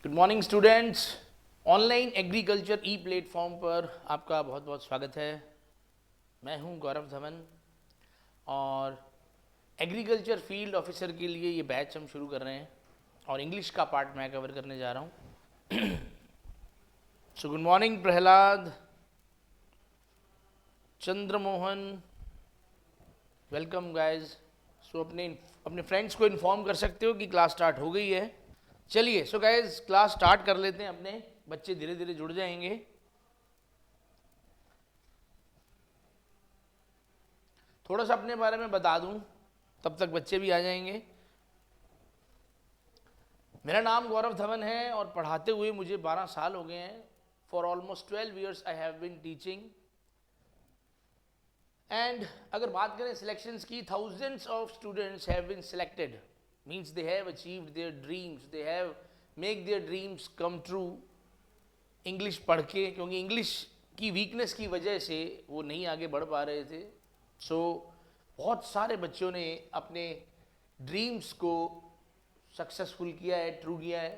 Good morning students. Online agriculture e platform पर आपका बहुत बहुत स्वागत है। मैं हूं गौरव धवन और एग्रीकल्चर फील्ड ऑफिसर के लिए ये बैच हम शुरू कर रहे हैं और इंग्लिश का पार्ट मैं कवर करने जा रहा हूं। So good morning Prahlad, Chandramohan, welcome guys. So अपने फ्रेंड्स को इन्फॉर्म कर सकते हो कि क्लास स्टार्ट हो गई है। चलिए सो गाइज क्लास स्टार्ट कर लेते हैं। अपने बच्चे धीरे धीरे जुड़ जाएंगे। थोड़ा सा अपने बारे में बता दूं, तब तक बच्चे भी आ जाएंगे। मेरा नाम गौरव धवन है और पढ़ाते हुए मुझे 12 साल हो गए हैं। For almost 12 years I have been teaching. And अगर बात करें सिलेक्शंस की, thousands of students have been selected, means they have achieved their dreams, they have make their dreams come true English पढ़ के, क्योंकि इंग्लिश की वीकनेस की वजह से वो नहीं आगे बढ़ पा रहे थे। सो बहुत सारे बच्चों ने अपने ड्रीम्स को सक्सेसफुल किया है, ट्रू किया है।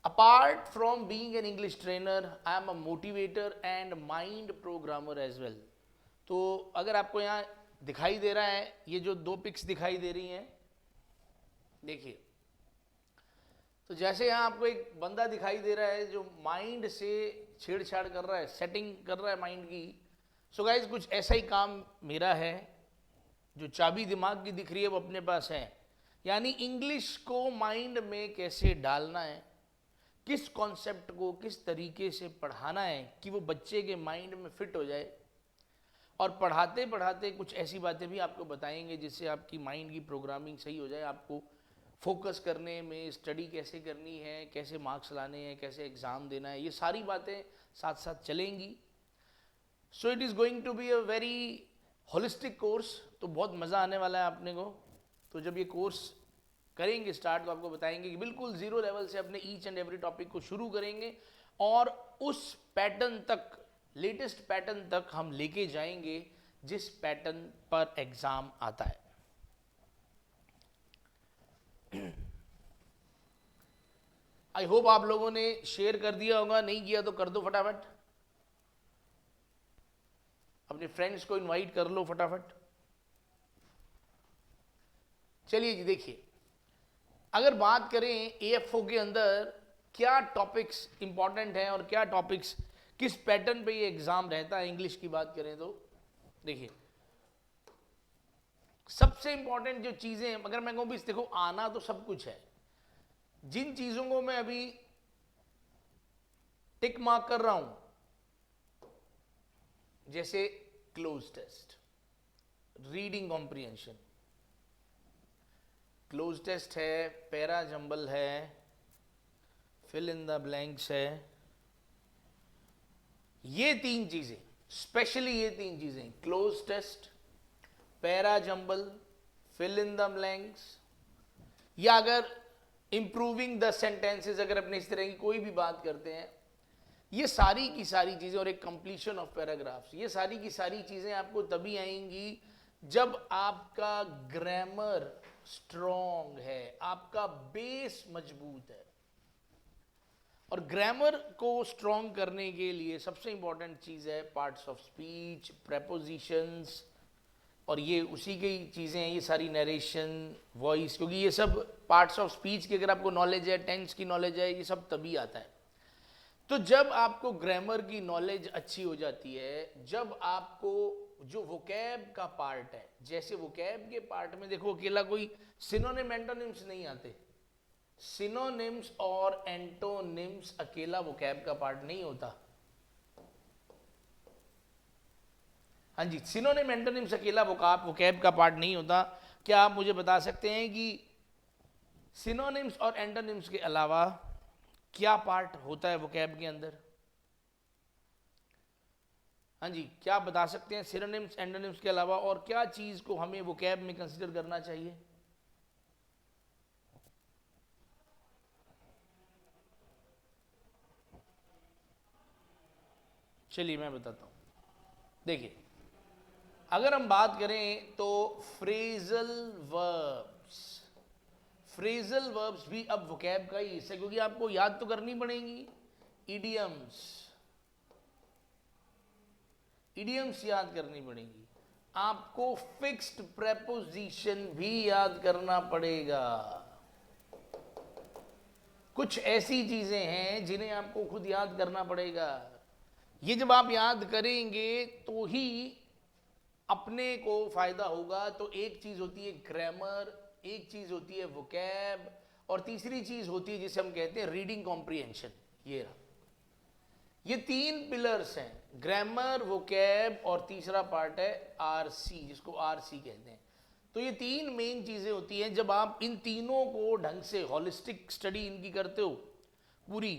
Apart from being an English trainer, I am a motivator and mind programmer as well. तो अगर आपको यहाँ दिखाई दे रहा है, ये जो दो पिक्स दिखाई दे रही हैं, देखिए, तो जैसे यहाँ आपको एक बंदा दिखाई दे रहा है जो माइंड से छेड़छाड़ कर रहा है, सेटिंग कर रहा है माइंड की। सो गाइज कुछ ऐसा ही काम मेरा है। जो चाबी दिमाग की दिख रही है वो अपने पास है, यानी इंग्लिश को माइंड में कैसे डालना है, किस कॉन्सेप्ट को किस तरीके से पढ़ाना है कि वो बच्चे के माइंड में फिट हो जाए। और पढ़ाते पढ़ाते कुछ ऐसी बातें भी आपको बताएंगे जिससे आपकी माइंड की प्रोग्रामिंग सही हो जाए। आपको फोकस करने में, स्टडी कैसे करनी है, कैसे मार्क्स लाने हैं, कैसे एग्ज़ाम देना है, ये सारी बातें साथ साथ चलेंगी। So it is going to be a very holistic course. तो बहुत मज़ा आने वाला है आपने को। तो जब ये कोर्स करेंगे स्टार्ट, तो आपको बताएंगे कि बिल्कुल ज़ीरो लेवल से अपने ईच एंड एवरी टॉपिक को शुरू करेंगे और उस पैटर्न तक, लेटेस्ट पैटर्न तक हम लेके जाएंगे जिस पैटर्न पर एग्ज़ाम आता है। आई होप आप लोगों ने शेयर कर दिया होगा, नहीं किया तो कर दो फटाफट। अपने फ्रेंड्स को इनवाइट कर लो फटाफट। चलिए जी, देखिए, अगर बात करें एएफओ के अंदर क्या टॉपिक्स इंपॉर्टेंट हैं और क्या टॉपिक्स किस पैटर्न पे ये एग्जाम रहता है, इंग्लिश की बात करें तो देखिए, सबसे इंपॉर्टेंट जो चीजें, अगर मैं कहूं भी देखो, आना तो सब कुछ है। जिन चीजों को मैं अभी टिक मार्क कर रहा हूं, जैसे cloze test, reading comprehension, cloze test है, पैरा जंबल है, फिल इन द ब्लैंक्स है, ये तीन चीजें, स्पेशली ये तीन चीजें, cloze test, para jumble, fill in the blanks, या अगर इंप्रूविंग द सेंटेंसेस, अगर अपने इस तरह की कोई भी बात करते हैं, ये सारी की सारी चीजें, और एक कंप्लीशन ऑफ पैराग्राफ्स, ये सारी की सारी चीजें आपको तभी आएंगी जब आपका ग्रामर स्ट्रॉन्ग है, आपका बेस मजबूत है। और ग्रामर को स्ट्रॉन्ग करने के लिए सबसे इंपॉर्टेंट चीज़ है पार्ट्स ऑफ स्पीच, प्रेपोजिशंस, और ये उसी की चीज़ें हैं, ये सारी नरेशन, वॉइस, क्योंकि ये सब पार्ट्स ऑफ स्पीच की अगर आपको नॉलेज है, टेंस की नॉलेज है, ये सब तभी आता है। तो जब आपको ग्रामर की नॉलेज अच्छी हो जाती है, जब आपको जो वोकैब का पार्ट है, जैसे वोकैब के पार्ट में देखो अकेला कोई सिनोनिम एंटोनिम्स नहीं आते। सिनोनिम्स और एंटोनिम्स अकेला वोकैब का पार्ट नहीं होता। हाँ जी, सिनोनिम एंटोनिम्स अकेला वोकैब का पार्ट नहीं होता। क्या आप मुझे बता सकते हैं कि सिनोनिम्स और एंटोनिम्स के अलावा क्या पार्ट होता है वोकैब के अंदर? हाँ जी, क्या आप बता सकते हैं सिनोनिम्स एंटोनिम्स के अलावा और क्या चीज को हमें वोकैब में कंसीडर करना चाहिए? चलिए मैं बताता हूं। देखिए, अगर हम बात करें तो फ्रेजल वर्ब्स, फ्रेजल वर्ब्स भी अब वोकैब का ही हिस्सा है, क्योंकि आपको याद तो करनी पड़ेंगी। इडियम्स, इडियम्स याद करनी पड़ेंगी। आपको फिक्स्ड प्रेपोजिशन भी याद करना पड़ेगा। कुछ ऐसी चीजें हैं जिन्हें आपको खुद याद करना पड़ेगा। ये जब आप याद करेंगे तो ही अपने को फायदा होगा। तो एक चीज होती है ग्रामर, एक चीज होती है वोकैब, और तीसरी चीज होती है जिसे हम कहते हैं रीडिंग कॉम्प्रिहेंशन। ये रहा, ये तीन पिलर्स हैं, ग्रामर, वोकैब और तीसरा पार्ट है आरसी, जिसको आरसी कहते हैं। तो ये तीन मेन चीजें होती हैं। जब आप इन तीनों को ढंग से होलिस्टिक स्टडी इनकी करते हो पूरी,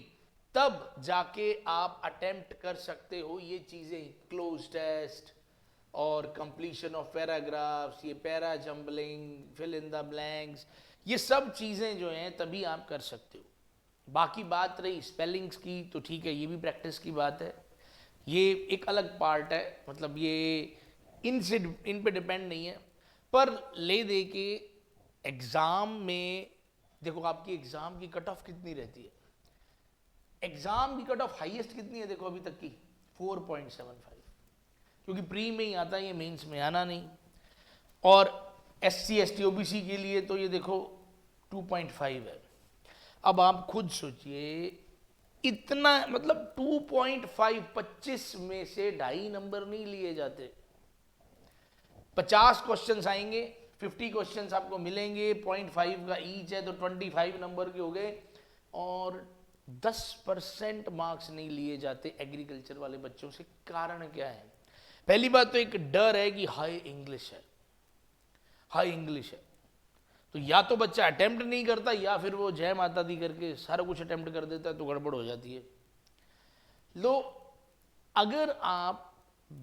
तब जाके आप अटेम्प्ट कर सकते हो ये चीजें, क्लोज टेस्ट और कंप्लीशन ऑफ पैराग्राफ्स, ये para jumbling, fill in the blanks, ये सब चीजें जो हैं तभी आप कर सकते हो। बाकी बात रही स्पेलिंग्स की, तो ठीक है, ये भी प्रैक्टिस की बात है, ये एक अलग पार्ट है, मतलब ये इन पे डिपेंड नहीं है। पर ले दे के एग्ज़ाम में देखो, आपकी एग्ज़ाम की कट ऑफ कितनी रहती है, एग्ज़ाम की कट ऑफ हाईएस्ट कितनी है देखो अभी तक की, 4.75, क्योंकि प्री में ही आता है, ये मेंस में आना नहीं। और SC ST OBC के लिए तो ये देखो 2.5 है। अब आप खुद सोचिए, इतना मतलब 2.5, 25 में से 2.5 नंबर नहीं लिए जाते। 50 क्वेश्चंस आएंगे, 50 क्वेश्चंस आपको मिलेंगे, 0.5 का ईच है, तो 25 नंबर के हो गए। और 10% मार्क्स नहीं लिए जाते एग्रीकल्चर वाले बच्चों से। कारण क्या है? पहली बात तो एक डर है कि हाई इंग्लिश है, हाई इंग्लिश है, तो या तो बच्चा अटेम्प्ट नहीं करता, या फिर वो जय माता दी करके सारा कुछ अटेम्प्ट कर देता है, तो गड़बड़ हो जाती है। लो, अगर आप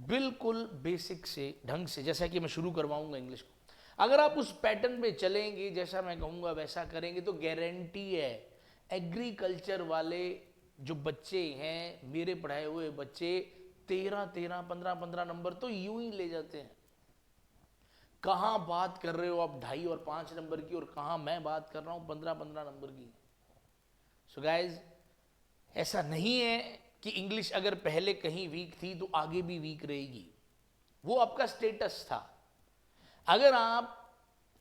बिल्कुल बेसिक से ढंग से, जैसा कि मैं शुरू करवाऊंगा इंग्लिश को, अगर आप उस पैटर्न पे चलेंगे, जैसा मैं कहूँगा वैसा करेंगे, तो गारंटी है एग्रीकल्चर वाले जो बच्चे हैं, मेरे पढ़ाए हुए बच्चे, 13, 15 नंबर तो यूं ही ले जाते हैं। कहाँ बात कर रहे हो आप 2.5 और 5 नंबर की, और कहाँ मैं बात कर रहा हूँ 15 नंबर की। सो गाइज, ऐसा नहीं है कि इंग्लिश अगर पहले कहीं वीक थी तो आगे भी वीक रहेगी, वो आपका स्टेटस था। अगर आप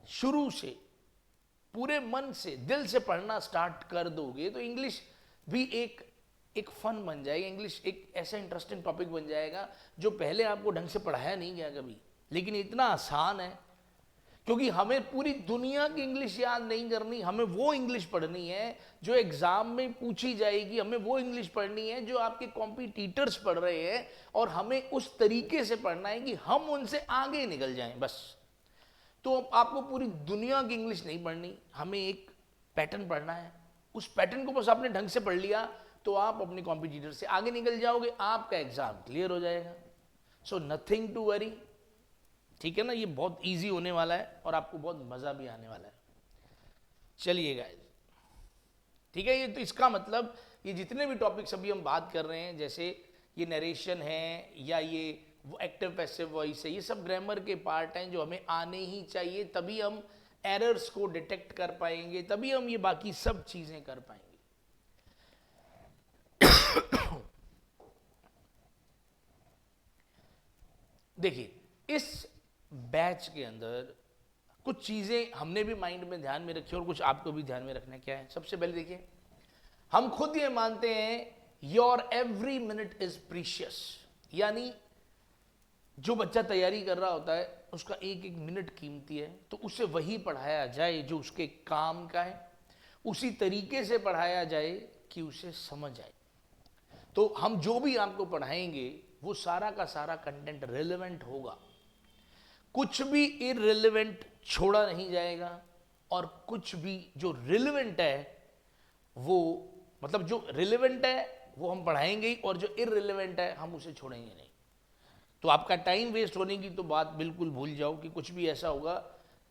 शुरू से पूरे मन से, दिल से पढ़ना स्टार्ट कर दोगे, तो इंग्लिश भी एक फन बन जाएगा। इंग्लिश एक ऐसा इंटरेस्टिंग टॉपिक बन जाएगा जो पहले आपको ढंग से पढ़ाया नहीं गया कभी, लेकिन इतना आसान है। क्योंकि हमें पूरी दुनिया की इंग्लिश याद नहीं करनी, हमें वो इंग्लिश पढ़नी है जो एग्जाम में पूछी जाएगी, हमें वो इंग्लिश पढ़नी है जो आपके कॉम्पिटिटर्स पढ़ रहे हैं, और हमें उस तरीके से पढ़ना है कि हम उनसे आगे निकल जाएं बस। तो आपको पूरी दुनिया की इंग्लिश नहीं पढ़नी, हमें एक पैटर्न पढ़ना है। उस पैटर्न को बस आपने ढंग से पढ़ लिया तो आप अपने कॉम्पिटिटर से आगे निकल जाओगे, आपका एग्जाम क्लियर हो जाएगा। सो नथिंग टू वरी, ठीक है ना, ये बहुत इजी होने वाला है और आपको बहुत मज़ा भी आने वाला है। चलिए गाइस, ठीक है, ये तो इसका मतलब ये जितने भी टॉपिक्स अभी हम बात कर रहे हैं, जैसे ये नरेशन है या ये एक्टिव पैसिव वॉइस है, ये सब ग्रामर के पार्ट हैं जो हमें आने ही चाहिए, तभी हम एरर्स को डिटेक्ट कर पाएंगे, तभी हम ये बाकी सब चीज़ें कर पाएंगे। देखिए, इस बैच के अंदर कुछ चीज़ें हमने भी माइंड में ध्यान में रखी और कुछ आपको भी ध्यान में रखना। क्या है? सबसे पहले देखिए, हम खुद ये मानते हैं your every minute is precious, यानी जो बच्चा तैयारी कर रहा होता है उसका एक एक मिनट कीमती है, तो उसे वही पढ़ाया जाए जो उसके काम का है, उसी तरीके से पढ़ाया जाए कि उसे समझ आए। तो हम जो भी आपको पढ़ाएंगे वो सारा का सारा कंटेंट रिलेवेंट होगा, कुछ भी इररिलेवेंट छोड़ा नहीं जाएगा, और कुछ भी जो रिलेवेंट है वो, मतलब जो रिलेवेंट है वो हम पढ़ाएंगे ही, और जो इररिलेवेंट है हम उसे छोड़ेंगे नहीं। तो आपका टाइम वेस्ट होने की तो बात बिल्कुल भूल जाओ कि कुछ भी ऐसा होगा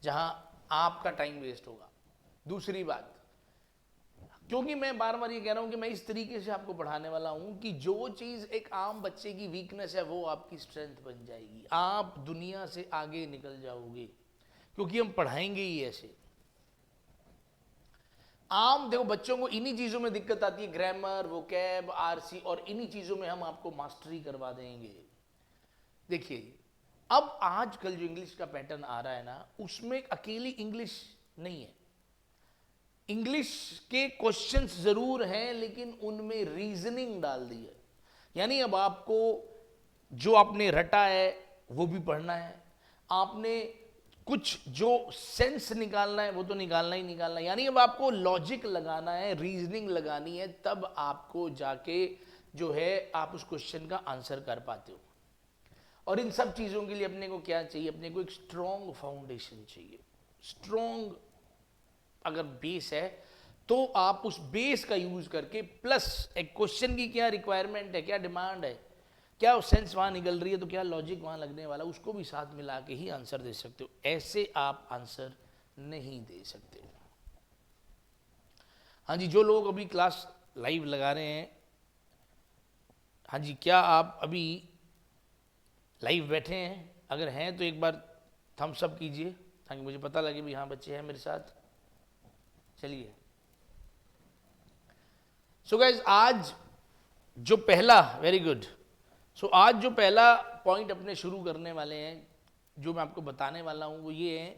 जहां आपका टाइम वेस्ट होगा। दूसरी बात, क्योंकि मैं बार बार ये कह रहा हूं कि मैं इस तरीके से आपको पढ़ाने वाला हूं कि जो चीज़ एक आम बच्चे की वीकनेस है वो आपकी स्ट्रेंथ बन जाएगी, आप दुनिया से आगे निकल जाओगे, क्योंकि हम पढ़ाएंगे ही ऐसे। आम देखो बच्चों को इन्हीं चीजों में दिक्कत आती है, ग्रामर, वोकैब, आरसी, और इन्हीं चीजों में हम आपको मास्टरी करवा देंगे। देखिए अब आजकल जो इंग्लिश का पैटर्न आ रहा है ना, उसमें अकेली इंग्लिश नहीं है। इंग्लिश के क्वेश्चंस जरूर हैं लेकिन उनमें रीजनिंग डाल दी है। यानी अब आपको जो आपने रटा है वो भी पढ़ना है, आपने कुछ जो सेंस निकालना है वो तो निकालना ही निकालना है। यानी अब आपको लॉजिक लगाना है, रीजनिंग लगानी है, तब आपको जाके जो है आप उस क्वेश्चन का आंसर कर पाते हो। और इन सब चीज़ों के लिए अपने को क्या चाहिए? अपने को एक स्ट्रॉन्ग फाउंडेशन चाहिए। स्ट्रॉन्ग अगर बेस है तो आप उस बेस का यूज करके, प्लस एक क्वेश्चन की क्या रिक्वायरमेंट है, क्या डिमांड है, क्या सेंस वहां निकल रही है, तो क्या लॉजिक वहां लगने वाला, उसको भी साथ मिला के ही आंसर दे सकते हो। ऐसे आप आंसर नहीं दे सकते। हाँ जी, जो लोग अभी क्लास लाइव लगा रहे हैं, हाँ जी, क्या आप अभी लाइव बैठे हैं? अगर हैं तो एक बार थम्स अप कीजिए ताकि मुझे पता लगे भी हाँ बच्चे हैं मेरे साथ। चलिए, सो गाइज आज जो पहला, वेरी गुड, सो आज जो पहला पॉइंट अपने शुरू करने वाले हैं, जो मैं आपको बताने वाला हूं वो ये है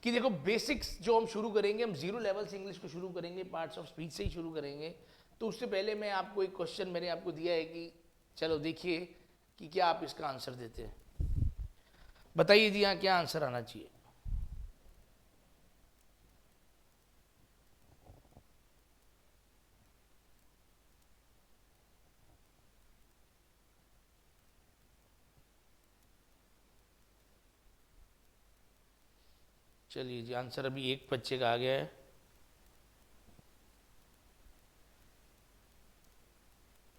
कि देखो बेसिक्स जो हम शुरू करेंगे, हम जीरो लेवल से इंग्लिश को शुरू करेंगे, पार्ट्स ऑफ स्पीच से ही शुरू करेंगे। तो उससे पहले मैं आपको एक क्वेश्चन मैंने आपको दिया है कि चलो देखिए कि क्या आप इसका आंसर देते हैं। बताइए जी, यहाँ क्या आंसर आना चाहिए? चलिए जी, आंसर अभी एक बच्चे का आ गया है।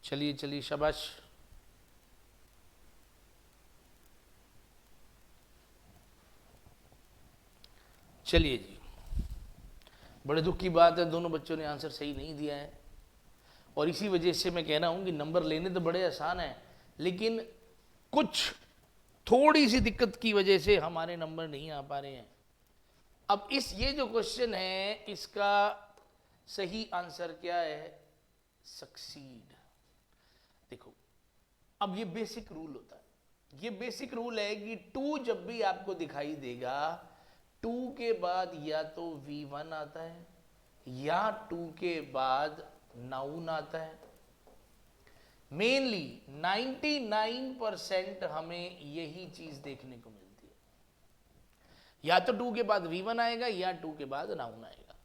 चलिए चलिए, शाबाश। चलिए जी, बड़े दुख की बात है, दोनों बच्चों ने आंसर सही नहीं दिया है। और इसी वजह से मैं कह रहा हूं कि नंबर लेने तो बड़े आसान है, लेकिन कुछ थोड़ी सी दिक्कत की वजह से हमारे नंबर नहीं आ पा रहे हैं। अब ये जो क्वेश्चन है, इसका सही आंसर क्या है? सक्सीड। देखो, अब ये बेसिक रूल होता है, ये बेसिक रूल है कि टू जब भी आपको दिखाई देगा, टू के बाद या तो V1 आता है या टू के बाद नाउन आता है। मेनली 99% हमें यही चीज देखने को मिलती है, या तो टू के बाद V1 आएगा या टू के बाद नाउन आएगा।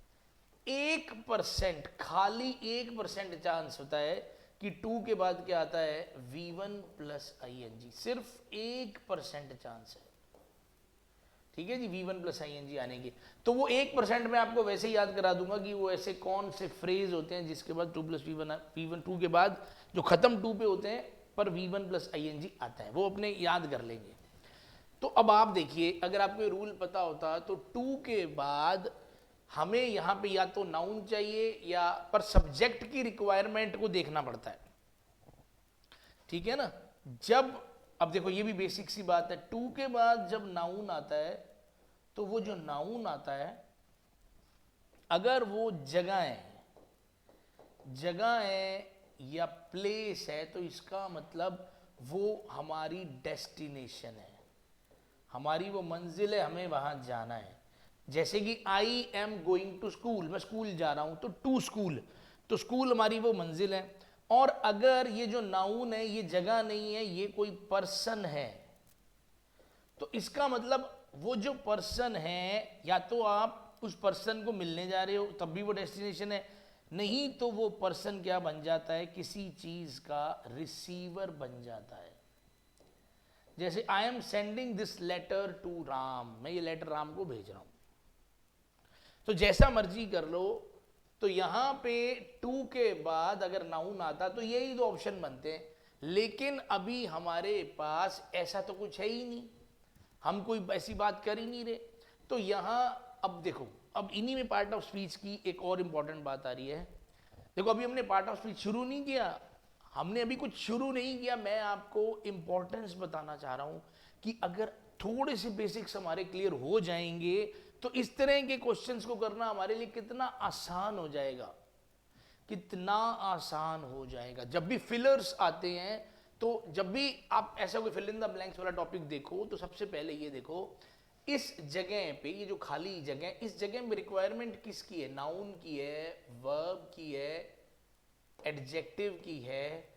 1%, खाली 1% चांस होता है कि टू के बाद क्या आता है? V1 plus ING। सिर्फ 1% चांस है, ठीक है जी, V1 प्लस ING आने की। तो वो 1% में आपको वैसे ही याद करा दूंगा कि वो ऐसे कौन से फ्रेज होते हैं जिसके बाद 2 प्लस V1 टू के बाद जो खत्म टू पे होते हैं पर V1 प्लस ING आता है, वो अपने याद कर लेंगे। तो अब आप देखिए, अगर आपको ये रूल पता होता तो टू के बाद हमें यहाँ पे या तो नाउन चाहिए या पर सब्जेक्ट की रिक्वायरमेंट को देखना पड़ता है, ठीक है ना। जब अब देखो ये भी बेसिक सी बात है, टू के बाद जब नाउन आता है तो वो जो नाउन आता है, अगर वो जगह है या प्लेस है तो इसका मतलब वो हमारी डेस्टिनेशन है, हमारी वो मंजिल है, हमें वहां जाना है। जैसे कि I am going to school, मैं स्कूल जा रहा हूं, तो टू स्कूल, तो स्कूल हमारी वो मंजिल है। और अगर ये जो नाउन है ये जगह नहीं है, ये कोई पर्सन है, तो इसका मतलब वो जो पर्सन है, या तो आप उस पर्सन को मिलने जा रहे हो तब भी वो डेस्टिनेशन है, नहीं तो वो पर्सन क्या बन जाता है? किसी चीज का रिसीवर बन जाता है। जैसे I am sending this letter to Ram, मैं ये लेटर राम को भेज रहा हूं। तो जैसा मर्जी कर लो, तो यहां पे टू के बाद अगर नाउन आता तो यही दो ऑप्शन बनते हैं, लेकिन अभी हमारे पास ऐसा तो कुछ है ही नहीं, हम कोई ऐसी बात कर ही नहीं रहे। तो यहां अब देखो, अब इन्हीं में पार्ट ऑफ स्पीच की एक और इंपॉर्टेंट बात आ रही है। देखो अभी हमने पार्ट ऑफ स्पीच शुरू नहीं किया, हमने अभी कुछ शुरू नहीं किया, मैं आपको इंपॉर्टेंस बताना चाह रहा हूं कि अगर थोड़े से बेसिक्स हमारे क्लियर हो जाएंगे तो इस तरह के क्वेश्चंस को करना हमारे लिए कितना आसान हो जाएगा, कितना आसान हो जाएगा। जब भी फिलर्स आते हैं, तो जब भी आप ऐसा कोई फिल इन द ब्लैंक्स वाला टॉपिक देखो, तो सबसे पहले ये देखो इस जगह पे, ये जो खाली जगह, इस जगह में रिक्वायरमेंट किसकी है? नाउन की है, वर्ब की है, एडजेक्टिव की है,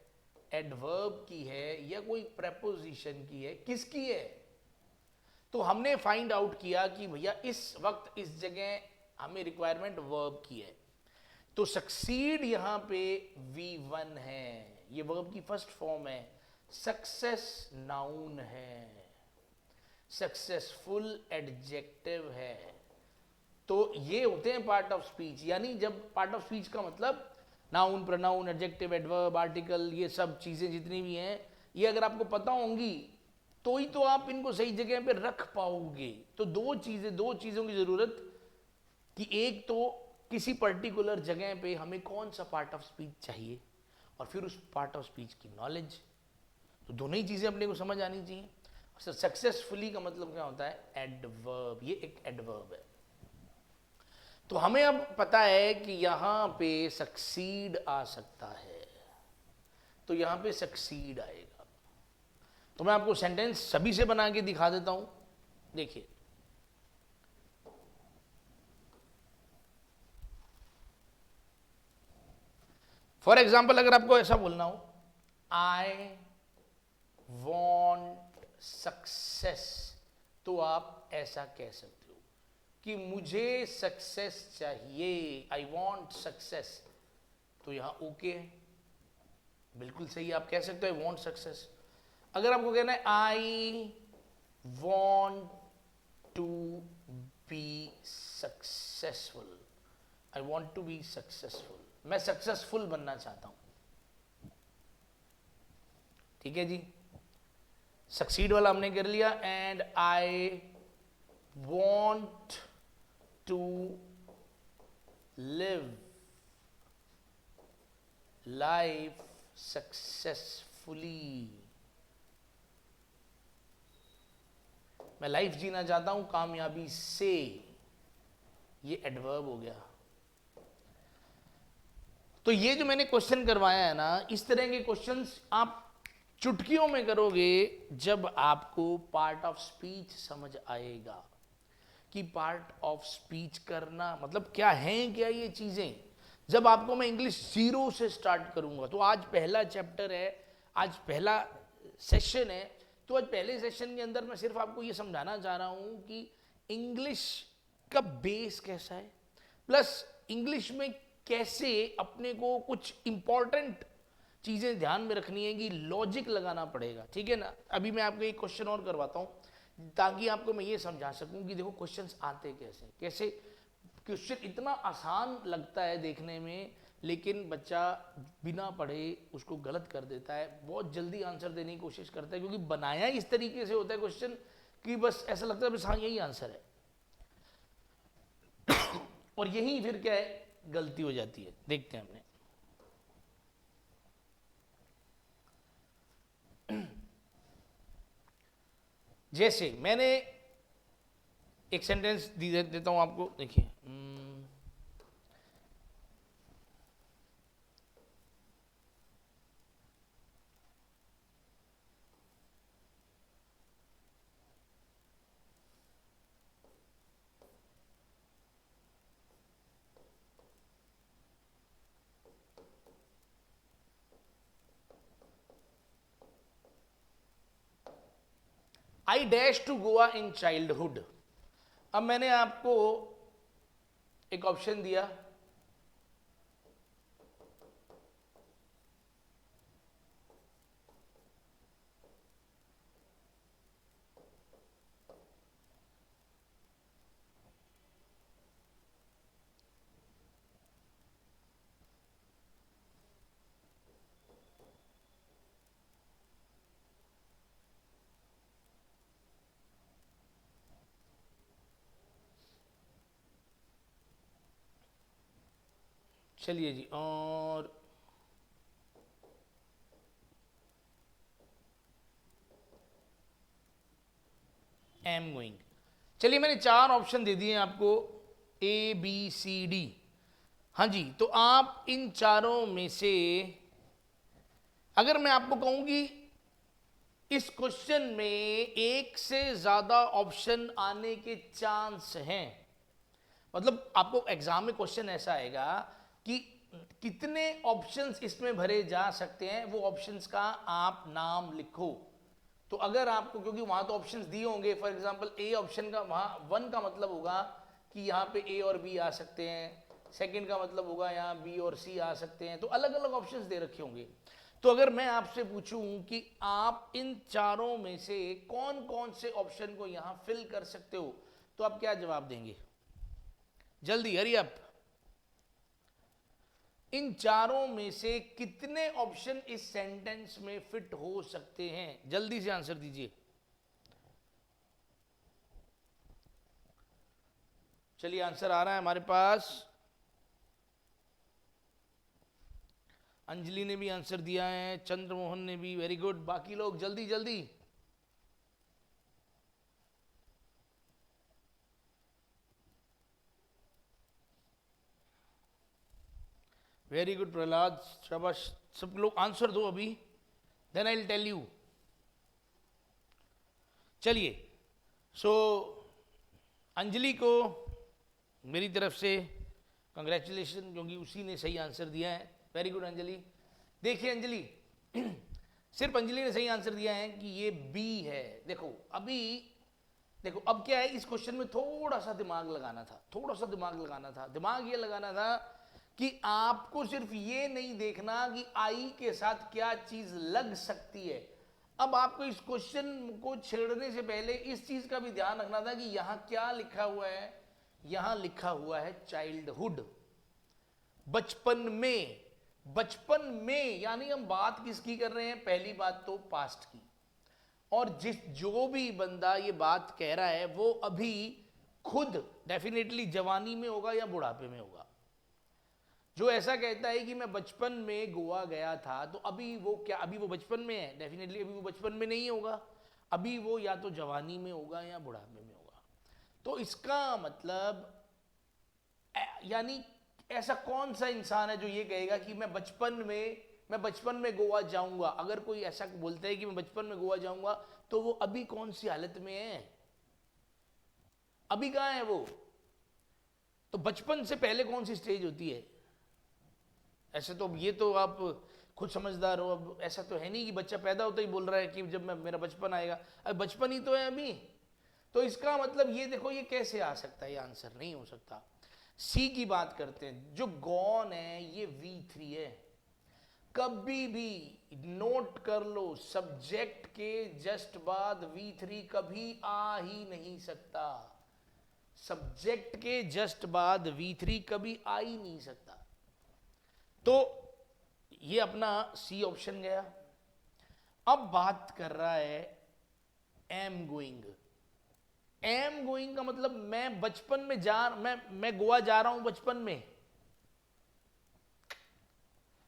एडवर्ब की है, या कोई प्रेपोजिशन की है? किसकी है? तो हमने फाइंड आउट किया कि भैया इस वक्त इस जगह हमें रिक्वायरमेंट वर्ब की है, तो सक्सीड यहां पे V1 है, ये वर्ब की फर्स्ट फॉर्म है। सक्सेस नाउन है, सक्सेसफुल एडजेक्टिव है। तो ये होते हैं पार्ट ऑफ स्पीच। यानी जब पार्ट ऑफ स्पीच का मतलब noun, pronoun, adjective, adverb, article, ये सब चीजें जितनी भी हैं, ये अगर आपको पता होंगी तो ही तो आप इनको सही जगह पे रख पाओगे। तो दो चीजों की जरूरत, कि एक तो किसी पर्टिकुलर जगह पे हमें कौन सा पार्ट ऑफ स्पीच चाहिए, और फिर उस पार्ट ऑफ स्पीच की नॉलेज। तो दोनों ही चीजें अपने को समझ आनी चाहिए। सक्सेसफुली का मतलब क्या होता है? एडवर्ब, ये एक एडवर्ब है। तो हमें अब पता है कि यहां पे सक्सीड आ सकता है, तो यहां पे सक्सीड आएगा। तो मैं आपको सेंटेंस सभी से बना के दिखा देता हूं, देखिए। फॉर एग्जाम्पल, अगर आपको ऐसा बोलना हो, आई वॉन्ट सक्सेस, तो आप ऐसा कह सकते हो कि मुझे सक्सेस चाहिए, आई वॉन्ट सक्सेस। तो यहां ओके है, बिल्कुल सही, आप कह सकते हो आई वॉन्ट सक्सेस। अगर आपको कहना है I want to be successful, I want to be successful, मैं सक्सेसफुल बनना चाहता हूं। ठीक है जी, सक्सीड वाला हमने कर लिया। And I want to live life successfully, मैं लाइफ जीना चाहता हूं कामयाबी से, ये एडवर्ब हो गया। तो ये जो मैंने क्वेश्चन करवाया है ना, इस तरह के क्वेश्चंस आप चुटकियों में करोगे जब आपको पार्ट ऑफ स्पीच समझ आएगा कि पार्ट ऑफ स्पीच करना मतलब क्या है, क्या ये चीजें। जब आपको मैं इंग्लिश जीरो से स्टार्ट करूंगा, तो आज पहला चैप्टर है, आज पहला सेशन है, तो आज पहले सेशन के अंदर मैं सिर्फ आपको ये समझाना चाह रहा हूं कि इंग्लिश का बेस कैसा है, प्लस इंग्लिश में कैसे अपने को कुछ इंपॉर्टेंट चीजें ध्यान में रखनी है, कि लॉजिक लगाना पड़ेगा। ठीक है ना। अभी मैं आपको एक क्वेश्चन और करवाता हूं, ताकि आपको मैं ये समझा सकूं कि देखो क्वेश्चंस आते कैसे कैसे। क्वेश्चन इतना आसान लगता है देखने में, लेकिन बच्चा बिना पढ़े उसको गलत कर देता है, बहुत जल्दी आंसर देने की कोशिश करता है, क्योंकि बनाया इस तरीके से होता है क्वेश्चन कि बस ऐसा लगता है बस हाँ यही आंसर है। और यही फिर क्या है, गलती हो जाती है। देखते हैं हमने, जैसे मैंने एक सेंटेंस देता हूं आपको, देखिए। I dash to Goa in childhood. अब मैंने आपको एक ऑप्शन दिया, चलिए जी, और एम गोइंग। चलिए मैंने 4 ऑप्शन दे दिए हैं आपको, ए बी सी डी। हाँ जी, तो आप इन चारों में से अगर मैं आपको कहूं कि इस क्वेश्चन में एक से ज्यादा ऑप्शन आने के चांस हैं, मतलब आपको एग्जाम में क्वेश्चन ऐसा आएगा कि कितने ऑप्शंस इसमें भरे जा सकते हैं, वो ऑप्शंस का आप नाम लिखो। तो अगर आपको, क्योंकि वहां तो ऑप्शंस दिए होंगे, फॉर एग्जांपल ए ऑप्शन का वहां 1 का मतलब होगा कि यहाँ पे ए और बी आ सकते हैं, सेकंड का मतलब होगा यहाँ बी और सी आ सकते हैं, तो अलग अलग ऑप्शंस दे रखे होंगे। तो अगर मैं आपसे पूछूं कि आप इन चारों में से कौन कौन से ऑप्शन को यहां फिल कर सकते हो, तो आप क्या जवाब देंगे? जल्दी, हरी अप। इन चारों में से कितने ऑप्शन इस सेंटेंस में फिट हो सकते हैं? जल्दी से आंसर दीजिए। चलिए आंसर आ रहा है हमारे पास। अंजलि ने भी आंसर दिया है, चंद्रमोहन ने भी, वेरी गुड। बाकी लोग जल्दी जल्दी। वेरी गुड प्रहलाद, शाबाश। सब लोग आंसर दो अभी, then I will tell you. चलिए, सो अंजलि को मेरी तरफ से कंग्रेचुलेशन, क्योंकि उसी ने सही आंसर दिया है। Very good Anjali. देखिए अंजलि, सिर्फ अंजलि ने सही आंसर दिया है कि ये बी है। देखो अभी, देखो अब क्या है, इस क्वेश्चन में थोड़ा सा दिमाग लगाना था, थोड़ा सा दिमाग लगाना था। दिमाग ये लगाना था कि आपको सिर्फ ये नहीं देखना कि आई के साथ क्या चीज लग सकती है। अब आपको इस क्वेश्चन को छेड़ने से पहले इस चीज का भी ध्यान रखना था कि यहां क्या लिखा हुआ है। यहां लिखा हुआ है चाइल्डहुड, बचपन में। बचपन में यानी हम बात किसकी कर रहे हैं? पहली बात तो पास्ट की। और जो भी बंदा ये बात कह रहा है वो अभी खुद डेफिनेटली जवानी में होगा या बुढ़ापे में होगा। जो ऐसा कहता है कि मैं बचपन में गोवा गया था, तो अभी वो क्या, अभी वो बचपन में है? डेफिनेटली अभी वो बचपन में नहीं होगा, अभी वो या तो जवानी में होगा या बुढ़ापे में होगा। तो इसका मतलब यानी ऐसा कौन सा इंसान है जो ये कहेगा कि मैं बचपन में गोवा जाऊंगा? अगर कोई ऐसा बोलता है कि मैं बचपन में गोवा जाऊंगा, तो वो अभी कौन सी हालत में है? अभी कहां है वो? तो बचपन से पहले कौन सी स्टेज होती है? ऐसे तो ये तो आप खुद समझदार हो, अब ऐसा तो है नहीं कि बच्चा पैदा होता ही बोल रहा है कि जब मेरा बचपन आएगा। अब बचपन ही तो है अभी। तो इसका मतलब ये देखो, ये कैसे आ सकता है? ये आंसर नहीं हो सकता। सी की बात करते हैं, जो गॉन है ये V3 है। कभी भी नोट कर लो, सब्जेक्ट के जस्ट बाद V3 कभी आ ही नहीं सकता। सब्जेक्ट के जस्ट बाद V3 कभी आ ही नहीं सकता। तो ये अपना सी ऑप्शन गया। अब बात कर रहा है एम गोइंग। एम गोइंग का मतलब मैं बचपन में मैं गोवा जा रहा हूं बचपन में।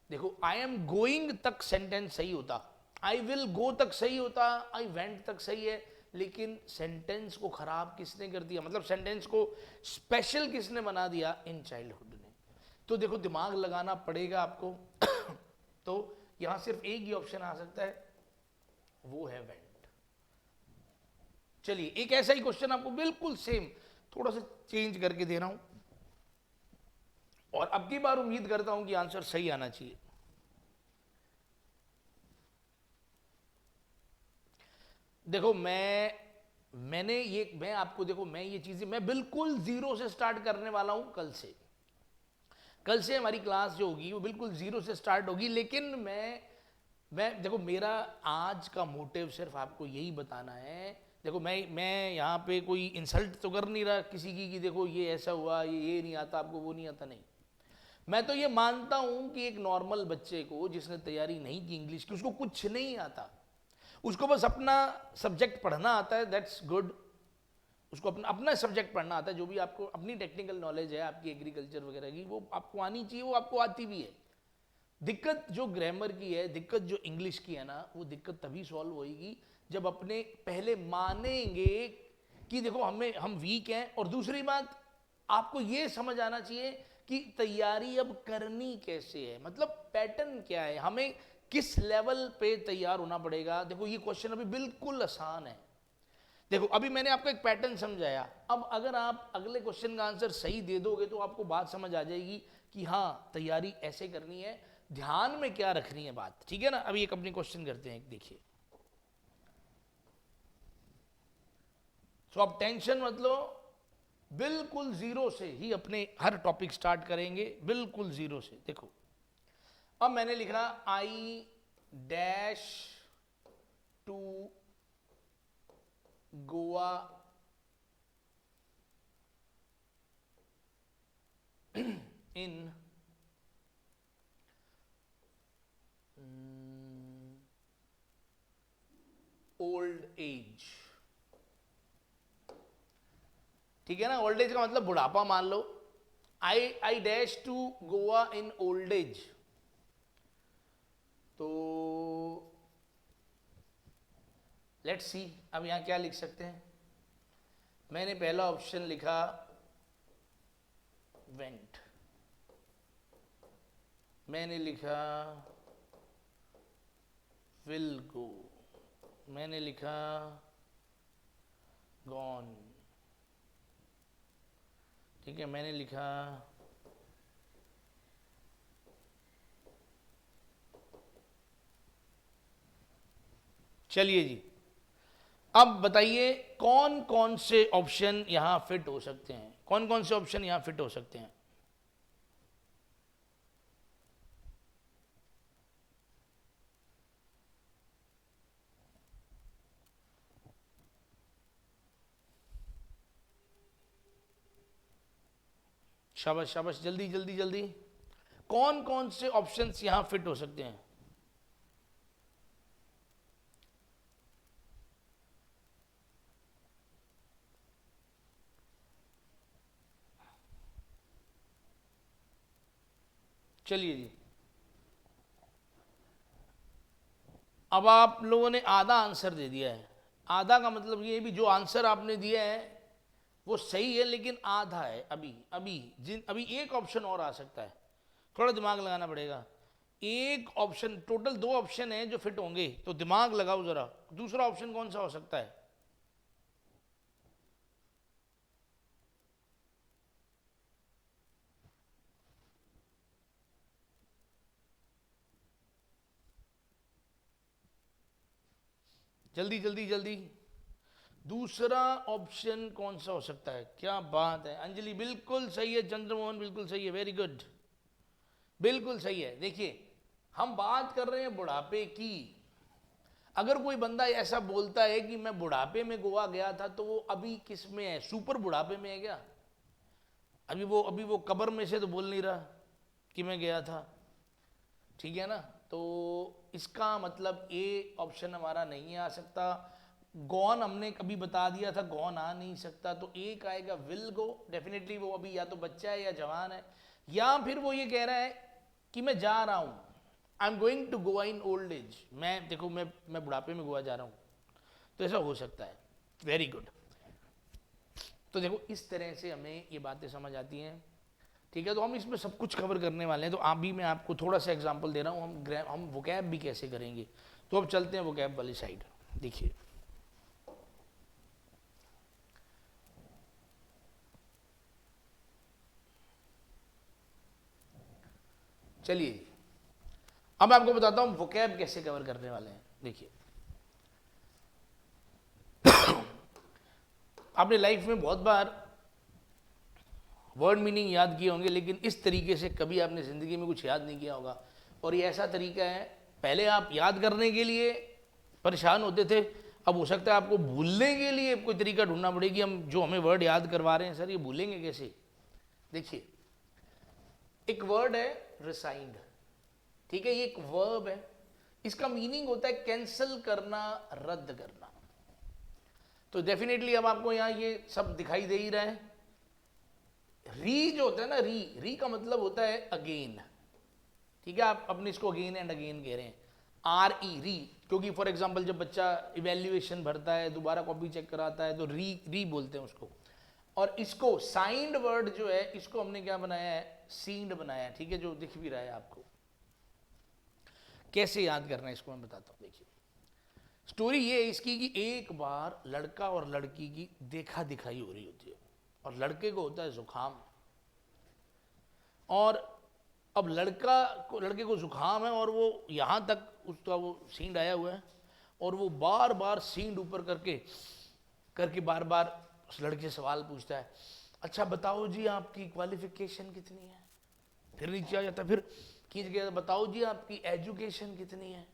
देखो आई एम गोइंग तक सेंटेंस सही होता, आई विल गो तक सही होता, आई वेंट तक सही है, लेकिन सेंटेंस को खराब किसने कर दिया, मतलब सेंटेंस को स्पेशल किसने बना दिया? इन चाइल्डहुड ने। तो देखो दिमाग लगाना पड़ेगा आपको। तो यहां सिर्फ एक ही ऑप्शन आ सकता है, वो है वेंट। चलिए एक ऐसा ही क्वेश्चन आपको बिल्कुल सेम थोड़ा सा चेंज करके दे रहा हूं, और अब की बार उम्मीद करता हूं कि आंसर सही आना चाहिए। देखो मैं आपको, देखो मैं ये चीजें मैं बिल्कुल जीरो से स्टार्ट करने वाला हूं कल से हमारी क्लास जो होगी वो बिल्कुल जीरो से स्टार्ट होगी। लेकिन मैं देखो मेरा आज का मोटिव सिर्फ आपको यही बताना है। देखो मैं यहाँ पे कोई इंसल्ट तो कर नहीं रहा किसी की कि देखो ये ऐसा हुआ, ये नहीं आता आपको, वो नहीं आता, नहीं। मैं तो ये मानता हूं कि एक नॉर्मल बच्चे को जिसने तैयारी नहीं की इंग्लिश की, उसको कुछ नहीं आता, उसको बस अपना सब्जेक्ट पढ़ना आता है, दैट्स गुड। उसको अपना सब्जेक्ट पढ़ना आता है, जो भी आपको अपनी टेक्निकल नॉलेज है आपकी एग्रीकल्चर वगैरह की, वो आपको आनी चाहिए, वो आपको आती भी है। दिक्कत जो ग्रामर की है, दिक्कत जो इंग्लिश की है ना, वो दिक्कत तभी सॉल्व होएगी जब अपने पहले मानेंगे कि देखो हम वीक हैं, और दूसरी बात आपको ये समझ आना चाहिए कि तैयारी अब करनी कैसे है, मतलब पैटर्न क्या है, हमें किस लेवल पे तैयार होना पड़ेगा। देखो ये क्वेश्चन अभी बिल्कुल आसान है। देखो अभी मैंने आपको एक पैटर्न समझाया, अब अगर आप अगले क्वेश्चन का आंसर सही दे दोगे तो आपको बात समझ आ जाएगी कि हाँ तैयारी ऐसे करनी है, ध्यान में क्या रखनी है बात, ठीक है ना। अभी एक अपनी क्वेश्चन करते हैं, देखिए। तो आप टेंशन मत लो, बिल्कुल जीरो से ही अपने हर टॉपिक स्टार्ट करेंगे, बिल्कुल जीरो से। देखो अब मैंने लिखा I dash to Goa in old age, ठीक है ना। ओल्ड एज का मतलब बुढ़ापा मान लो। I dash to Goa in old age, तो लेट्स सी अब यहां क्या लिख सकते हैं। मैंने पहला ऑप्शन लिखा वेंट, मैंने लिखा विल गो, मैंने लिखा गॉन, ठीक है, मैंने लिखा चलिए जी। अब बताइए कौन कौन से ऑप्शन यहां फिट हो सकते हैं, कौन कौन से ऑप्शन यहां फिट हो सकते हैं। शाबाश शाबाश, जल्दी जल्दी जल्दी, कौन कौन से ऑप्शंस यहां फिट हो सकते हैं। चलिए जी, अब आप लोगों ने आधा आंसर दे दिया है। आधा का मतलब ये भी जो आंसर आपने दिया है वो सही है, लेकिन आधा है। अभी अभी अभी एक ऑप्शन और आ सकता है, थोड़ा दिमाग लगाना पड़ेगा। एक ऑप्शन, टोटल दो ऑप्शन है जो फिट होंगे, तो दिमाग लगाओ जरा, दूसरा ऑप्शन कौन सा हो सकता है। जल्दी जल्दी जल्दी, दूसरा ऑप्शन कौन सा हो सकता है। क्या बात है अंजलि, बिल्कुल सही है। चंद्रमोहन बिल्कुल सही है, वेरी गुड, बिल्कुल सही है। देखिए हम बात कर रहे हैं बुढ़ापे की। अगर कोई बंदा ऐसा बोलता है कि मैं बुढ़ापे में गोवा गया था, तो वो अभी किस में है, सुपर बुढ़ापे में है क्या। अभी वो कब्र में से तो बोल नहीं रहा कि मैं गया था, ठीक है ना। तो इसका मतलब ए ऑप्शन हमारा नहीं आ सकता। गॉन हमने कभी बता दिया था, गॉन आ नहीं सकता, तो एक आएगा विल गो। डेफिनेटली वो अभी या तो बच्चा है या जवान है, या फिर वो ये कह रहा है कि मैं जा रहा हूँ, I am going to Goa in old age. मैं देखो मैं बुढ़ापे में गोवा जा रहा हूँ, तो ऐसा हो सकता है। Very good. तो देखो इस तरह से हमें ये बातें समझ आती हैं, ठीक है। तो हम इसमें सब कुछ कवर करने वाले हैं। तो आप भी, मैं आपको थोड़ा सा एग्जांपल दे रहा हूँ, हम वोकैब भी कैसे करेंगे। तो अब चलते हैं वोकैब वाली साइड। देखिए चलिए, अब आपको बताता हूँ वोकैब कैसे कवर करने वाले हैं। देखिए आपने लाइफ में बहुत बार वर्ड मीनिंग याद किए होंगे, लेकिन इस तरीके से कभी आपने ज़िंदगी में कुछ याद नहीं किया होगा। और ये ऐसा तरीका है, पहले आप याद करने के लिए परेशान होते थे, अब हो सकता है आपको भूलने के लिए कोई तरीका ढूंढना पड़े कि हम जो हमें वर्ड याद करवा रहे हैं सर, ये भूलेंगे कैसे। देखिए एक वर्ड है रिसाइंड, ठीक है, ये एक वर्ब है। इसका मीनिंग होता है कैंसिल करना, रद्द करना। तो डेफिनेटली अब आपको यहां ये सब दिखाई दे ही रहा है। री जो होता है ना, री का मतलब होता है अगेन, ठीक है। आप अपने इसको अगेन एंड अगेन कह रहे हैं। RE री, क्योंकि फॉर एग्जाम्पल जब बच्चा इवेल्युएशन भरता है, दोबारा कॉपी चेक कराता है, तो री बोलते हैं उसको। और इसको साइंड वर्ड जो है, इसको हमने क्या बनाया है, सीन्ड बनाया है, ठीक है, जो दिख भी रहा है आपको। कैसे याद करना है इसको मैं बताता हूँ। देखिए स्टोरी ये है इसकी कि एक बार लड़का और लड़की की देखा दिखाई हो रही होती है, और लड़के को होता है जुकाम, और अब लड़के को जुकाम है, और वो यहाँ तक उसका वो सींड आया हुआ है, और वो बार बार सींड ऊपर करके बार बार उस लड़के से सवाल पूछता है, अच्छा बताओ जी आपकी क्वालिफिकेशन कितनी है। फिर नीचे आ जाता है, फिर खींच गया, बताओ जी आपकी एजुकेशन कितनी है,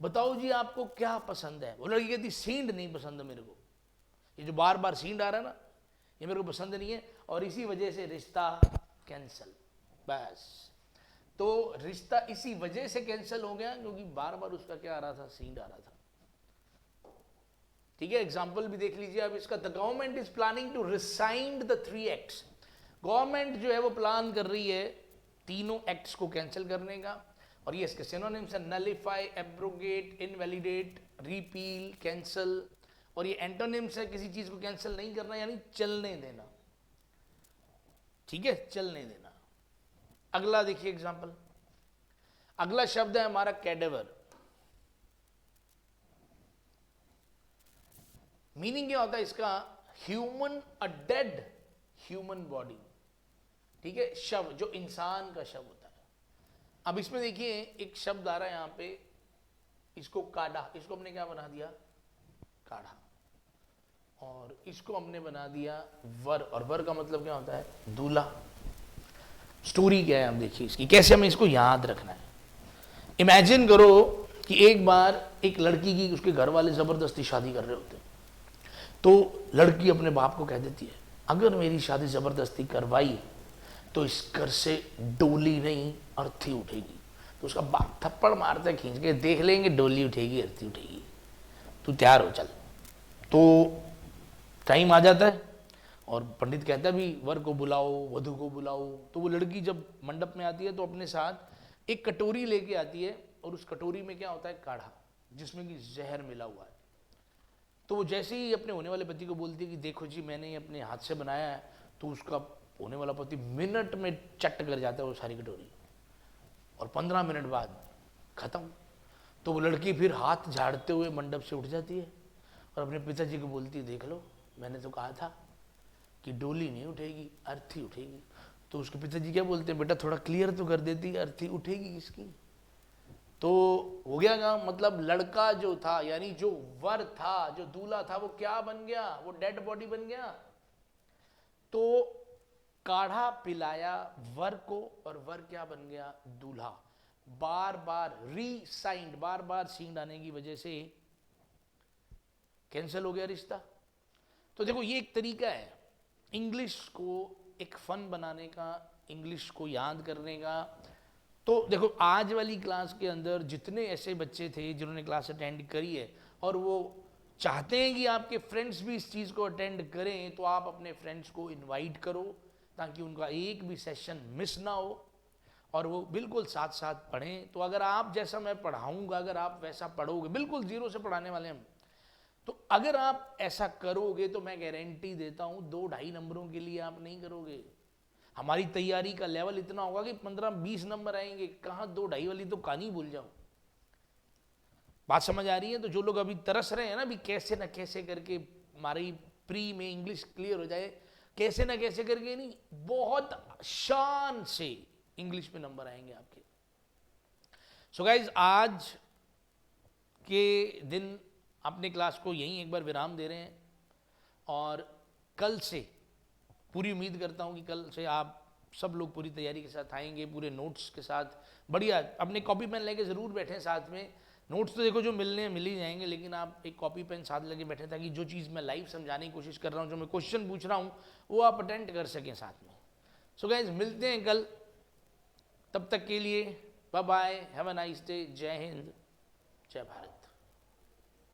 बताओ जी आपको क्या पसंद है। वो लड़की कहती सींड नहीं पसंद मेरे को, ये जो बार बार सींड आ रहा है ना, ये मेरे को पसंद नहीं है, और इसी वजह से रिश्ता कैंसल। बस, तो रिश्ता इसी वजह से कैंसिल हो गया क्योंकि बार बार उसका क्या आ रहा था, सींड आ रहा था। ठीक है, एग्जाम्पल भी देख लीजिए आप इसका। The government is planning to rescind the 3 acts. Government जो है वो प्लान कर रही है तीनों एक्ट्स को कैंसिल करने का, और ये इसके सिनोनिम्स है nullify, abrogate, invalidate, repeal, cancel. और ये एंटोनिम्स है किसी चीज को कैंसिल नहीं करना, यानी चलने देना। ठीक है, चलने देना। अगला देखिए एग्जाम्पल, अगला शब्द है हमारा कैडेवर। मीनिंग क्या होता है इसका, human, a dead human body. ठीक है, शव, जो इंसान का शव होता है। अब इसमें देखिए एक शब्द आ रहा है यहां पे, इसको काढ़ा, इसको हमने क्या बना दिया, काढ़ा, और इसको हमने बना दिया वर, और वर का मतलब क्या होता है, दूल्हा। स्टोरी क्या है, हम देखिए इसकी, कैसे हमें इसको याद रखना है। इमेजिन करो कि एक बार एक लड़की की उसके घर वाले जबरदस्ती शादी कर रहे होते हैं, तो लड़की अपने बाप को कह देती है, अगर मेरी शादी जबरदस्ती करवाई तो इस घर से डोली नहीं अर्थी उठेगी। तो उसका बाप थप्पड़ मारता है खींच के, देख लेंगे डोली उठेगी अर्थी उठेगी, तू तैयार हो चल। तो टाइम आ जाता है, और पंडित कहता है भी वर को बुलाओ, वधू को बुलाओ। तो वो लड़की जब मंडप में आती है तो अपने साथ एक कटोरी लेके आती है, और उस कटोरी में क्या होता है, काढ़ा, जिसमें कि जहर मिला हुआ है। तो वो जैसे ही अपने होने वाले पति को बोलती है कि देखो जी मैंने ये अपने हाथ से बनाया है, तो उसका होने वाला पति मिनट में चट कर जाता है वो सारी कटोरी, और 15 मिनट बाद खत्म। तो वो लड़की फिर हाथ झाड़ते हुए मंडप से उठ जाती है, और अपने पिताजी को बोलती है, देख लो मैंने तो कहा था कि डोली नहीं उठेगी अर्थी उठेगी। तो उसके पिताजी क्या बोलते हैं, बेटा थोड़ा क्लियर तो कर देती, अर्थी उठेगी किसकी। तो हो गया ना, मतलब लड़का जो था, यानी जो वर था, जो दूल्हा था, वो क्या बन गया, वो डेड बॉडी बन गया। तो काढ़ा पिलाया वर को, और वर क्या बन गया, दूल्हा। बार बार रीसाइंड, बार बार सींड आने की वजह से कैंसिल हो गया रिश्ता। तो देखो ये एक तरीका है इंग्लिश को एक फन बनाने का, इंग्लिश को याद करने का। तो देखो आज वाली क्लास के अंदर जितने ऐसे बच्चे थे जिन्होंने क्लास अटेंड करी है, और वो चाहते हैं कि आपके फ्रेंड्स भी इस चीज़ को अटेंड करें, तो आप अपने फ्रेंड्स को इनवाइट करो, ताकि उनका एक भी सेशन मिस ना हो, और वो बिल्कुल साथ साथ पढ़ें। तो अगर आप जैसा मैं पढ़ाऊँगा, अगर आप वैसा पढ़ोगे, बिल्कुल जीरो से पढ़ाने वाले हम, तो अगर आप ऐसा करोगे तो मैं गारंटी देता हूँ 2-2.5 नंबरों के लिए आप नहीं करोगे। हमारी तैयारी का लेवल इतना होगा कि 15-20 नंबर आएंगे, कहाँ 2-2.5 वाली तो कहानी भूल जाओ। बात समझ आ रही है। तो जो लोग अभी तरस रहे हैं ना भी कैसे ना कैसे करके हमारी प्री में इंग्लिश क्लियर हो जाए, कैसे ना कैसे करके नहीं, बहुत शान से इंग्लिश में नंबर आएंगे आपके। सो गाइज आज के दिन अपने क्लास को यहीं एक बार विराम दे रहे हैं, और कल से पूरी उम्मीद करता हूं कि कल से आप सब लोग पूरी तैयारी के साथ आएंगे, पूरे नोट्स के साथ। बढ़िया अपने कॉपी पेन लेके ज़रूर बैठें साथ में। नोट्स तो देखो जो मिलने मिल ही जाएंगे, लेकिन आप एक कॉपी पेन साथ लेके बैठें, ताकि जो चीज़ मैं लाइव समझाने की कोशिश कर रहा हूँ, जो मैं क्वेश्चन पूछ रहा हूँ, वो आप अटेंड कर सकें साथ में। सो गाइज मिलते हैं कल, तब तक के लिए bye bye, have a nice day, जय हिंद, जय भारत।